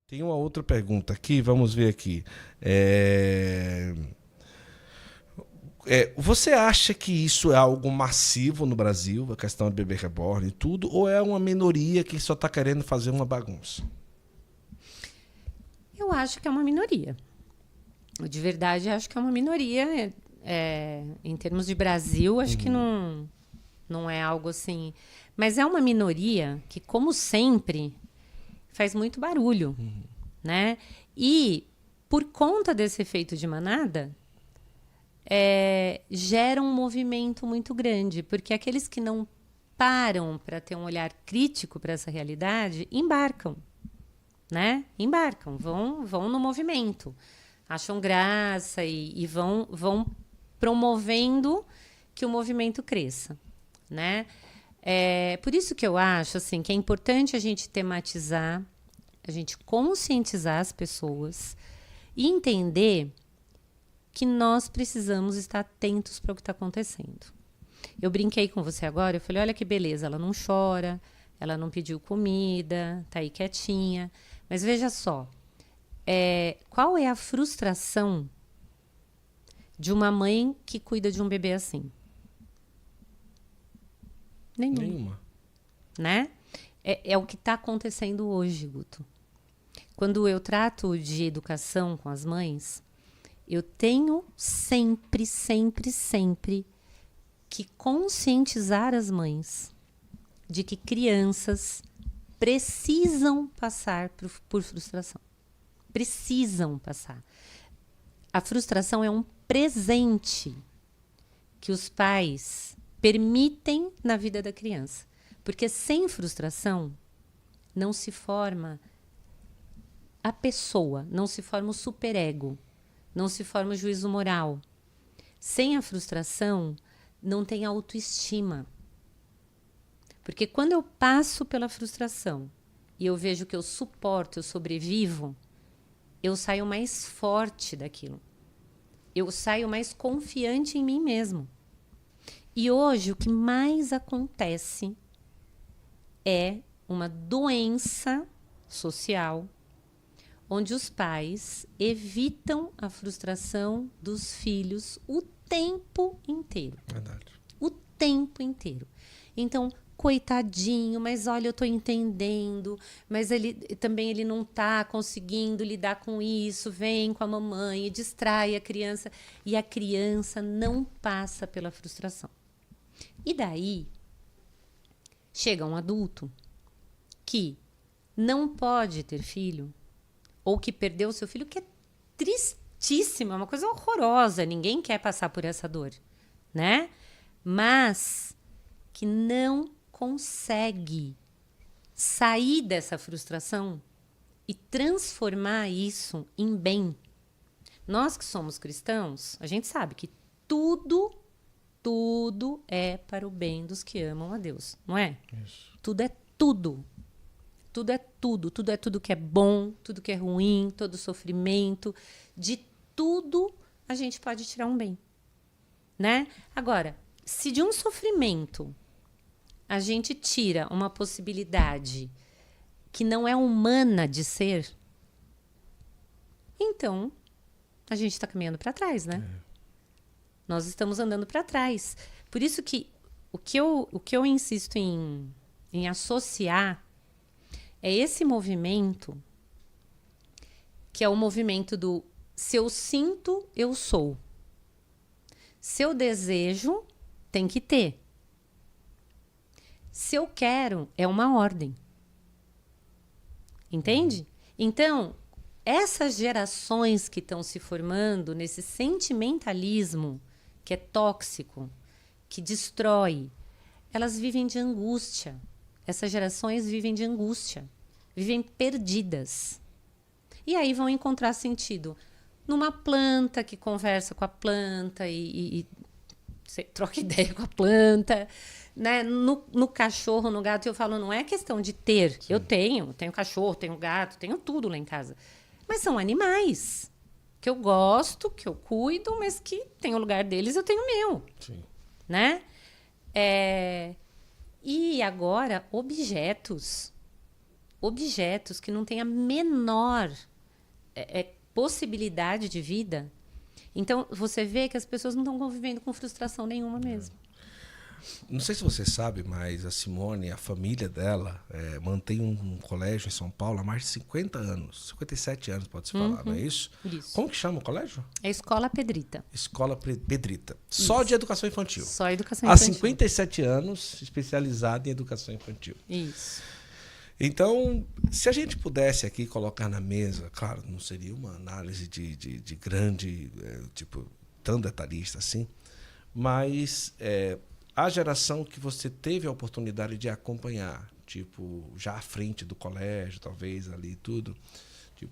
Tem uma outra pergunta aqui, vamos ver aqui. Você acha que isso é algo massivo no Brasil, a questão do bebê reborn e tudo, ou é uma minoria que só está querendo fazer uma bagunça? Eu acho que é uma minoria. De verdade, acho que é uma minoria. Em termos de Brasil, acho que não é algo assim. Mas é uma minoria que, como sempre, faz muito barulho, né? E, por conta desse efeito de manada, gera um movimento muito grande. Porque aqueles que não param para ter um olhar crítico para essa realidade, embarcam, né? Embarcam, vão no movimento. Acham graça e vão promovendo que o movimento cresça, né? Por isso que eu acho assim, que é importante a gente tematizar, a gente conscientizar as pessoas e entender que nós precisamos estar atentos para o que está acontecendo. Eu brinquei com você agora, eu falei, olha que beleza, ela não chora, ela não pediu comida, tá aí quietinha. Mas veja só, qual é a frustração de uma mãe que cuida de um bebê assim? Nenhuma. Né? É o que está acontecendo hoje, Guto. Quando eu trato de educação com as mães, eu tenho sempre que conscientizar as mães de que crianças precisam passar por frustração. Precisam passar. A frustração é um presente que os pais permitem na vida da criança. Porque sem frustração não se forma a pessoa, não se forma o superego, não se forma o juízo moral. Sem a frustração não tem autoestima. Porque quando eu passo pela frustração e eu vejo que eu suporto, eu sobrevivo, eu saio mais forte daquilo. Eu saio mais confiante em mim mesmo. E hoje o que mais acontece é uma doença social onde os pais evitam a frustração dos filhos o tempo inteiro. Verdade. O tempo inteiro. Então, coitadinho, mas olha, eu tô entendendo, mas ele não tá conseguindo lidar com isso, vem com a mamãe e distrai a criança, e a criança não passa pela frustração. E daí, chega um adulto que não pode ter filho, ou que perdeu seu filho, que é tristíssimo, é uma coisa horrorosa, ninguém quer passar por essa dor, né? Mas que não consegue sair dessa frustração e transformar isso em bem. Nós que somos cristãos, a gente sabe que tudo é para o bem dos que amam a Deus, não é? Isso. Tudo é tudo. Tudo é tudo. Tudo é tudo que é bom, tudo que é ruim, todo sofrimento. De tudo a gente pode tirar um bem, né? Agora, se de um sofrimento a gente tira uma possibilidade que não é humana de ser, então a gente está caminhando para trás, né? Nós estamos andando para trás. Por isso que o que eu insisto em associar é esse movimento, que é o movimento do se eu sinto, eu sou. Se eu desejo, tem que ter. Se eu quero, é uma ordem. Entende? Então, essas gerações que estão se formando nesse sentimentalismo que é tóxico, que destrói, elas vivem de angústia. Essas gerações vivem de angústia, vivem perdidas. E aí vão encontrar sentido numa planta que conversa com a planta e troca ideia com a planta, né? No cachorro, no gato, eu falo, não é questão de ter. Sim. Eu tenho cachorro, tenho gato, tenho tudo lá em casa. Mas são animais que eu gosto, que eu cuido, mas que tem o lugar deles, eu tenho o meu. Sim. Né? E agora, objetos. objetos que não têm a menor possibilidade de vida. Então, você vê que as pessoas não estão convivendo com frustração nenhuma mesmo. Não sei se você sabe, mas a Simone, a família dela, mantém um colégio em São Paulo há mais de 50 anos. 57 anos, pode-se falar, não é isso? Isso. Como que chama o colégio? É a Escola Pedrita. Escola Pedrita. Só de educação infantil. Só educação Há infantil. 57 anos, especializada em educação infantil. Isso. Então, se a gente pudesse aqui colocar na mesa, claro, não seria uma análise de grande, tão detalhista assim, mas a geração que você teve a oportunidade de acompanhar, já à frente do colégio, talvez ali e tudo,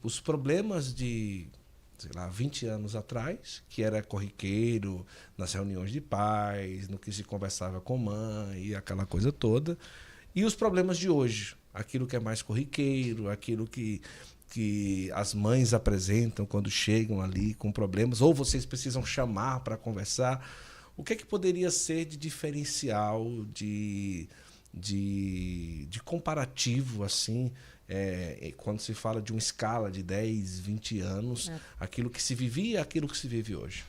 os problemas de, sei lá, 20 anos atrás, que era corriqueiro nas reuniões de pais, no que se conversava com mãe e aquela coisa toda, e os problemas de hoje, aquilo que é mais corriqueiro, aquilo que as mães apresentam quando chegam ali com problemas, ou vocês precisam chamar para conversar. O que é que poderia ser de diferencial, de comparativo, assim, quando se fala de uma escala de 10, 20 anos, aquilo que se vivia e aquilo que se vive hoje?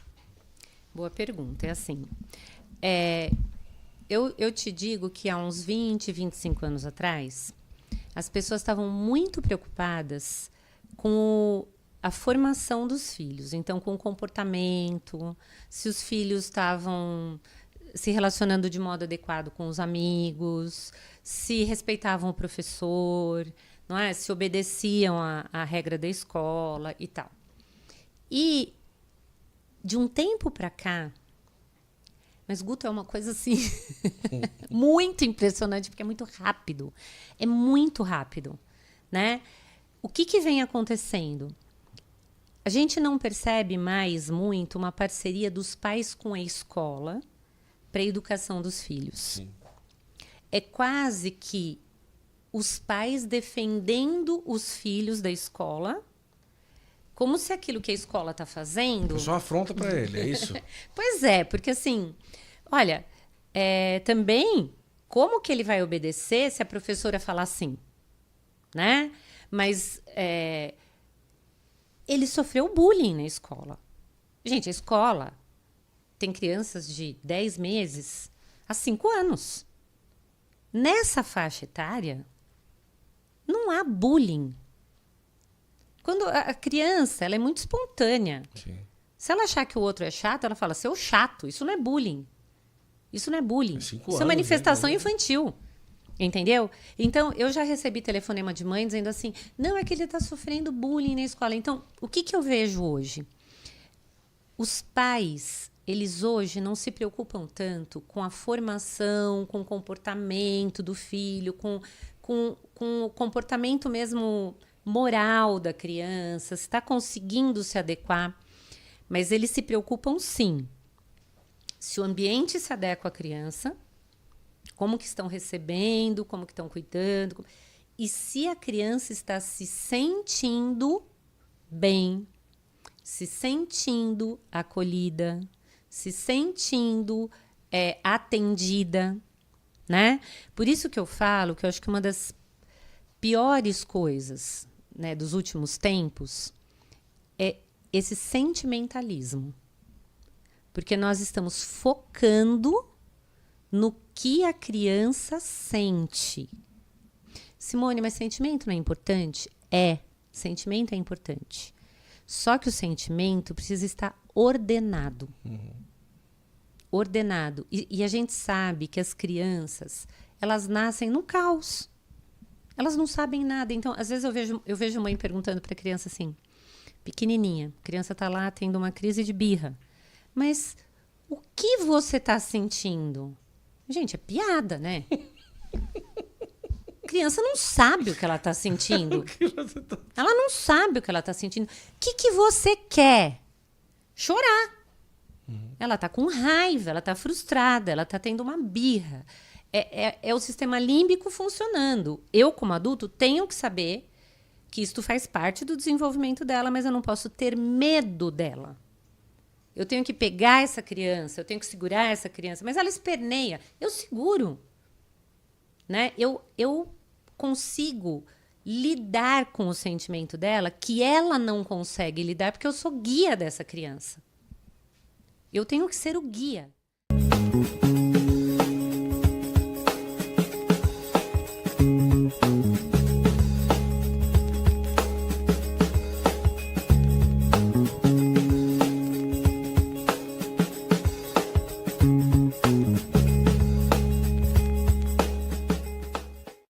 Boa pergunta. É assim, eu te digo que há uns 20, 25 anos atrás, as pessoas estavam muito preocupadas com a formação dos filhos. Então, com o comportamento, se os filhos estavam se relacionando de modo adequado com os amigos, se respeitavam o professor, não é? Se obedeciam à regra da escola e tal. E, de um tempo para cá, mas, Guto, é uma coisa assim muito impressionante, porque é muito rápido. É muito rápido, né? O que vem acontecendo? A gente não percebe mais muito uma parceria dos pais com a escola para a educação dos filhos. Sim. É quase que os pais defendendo os filhos da escola, como se aquilo que a escola está fazendo... Só afronta para ele, é isso? Pois é, porque assim, olha, também, como que ele vai obedecer se a professora falar assim, né? Mas ele sofreu bullying na escola. Gente, a escola tem crianças de 10 meses a 5 anos. Nessa faixa etária, não há bullying. Quando a criança, ela é muito espontânea. Sim. Se ela achar que o outro é chato, ela fala, seu chato, isso não é bullying. Isso não é bullying. Isso é manifestação infantil. Entendeu? Então, eu já recebi telefonema de mãe dizendo assim, não, é que ele está sofrendo bullying na escola. Então, o que eu vejo hoje? Os pais, eles hoje não se preocupam tanto com a formação, com o comportamento do filho, com o comportamento mesmo moral da criança, se está conseguindo se adequar. Mas eles se preocupam, sim. Se o ambiente se adequa à criança, como que estão recebendo, como que estão cuidando, e se a criança está se sentindo bem, se sentindo acolhida, se sentindo atendida, né? Por isso que eu falo que eu acho que uma das piores coisas, né, dos últimos tempos é esse sentimentalismo. Porque nós estamos focando no que a criança sente. Simone, mas sentimento não é importante? Sentimento é importante. Só que o sentimento precisa estar ordenado. Ordenado. E a gente sabe que as crianças, elas nascem no caos. Elas não sabem nada. Então, às vezes eu vejo mãe perguntando para a criança assim, pequenininha, a criança está lá tendo uma crise de birra. Mas o que você está sentindo? Gente, é piada, né? A criança não sabe o que ela está sentindo. Ela não sabe o que ela está sentindo. O que você quer? Chorar. Ela está com raiva, ela está frustrada, ela está tendo uma birra. É o sistema límbico funcionando. Eu, como adulto, tenho que saber que isto faz parte do desenvolvimento dela, mas eu não posso ter medo dela. Eu tenho que pegar essa criança, eu tenho que segurar essa criança, mas ela esperneia. Eu seguro. Né? Eu consigo lidar com o sentimento dela, que ela não consegue lidar, porque eu sou guia dessa criança. Eu tenho que ser o guia.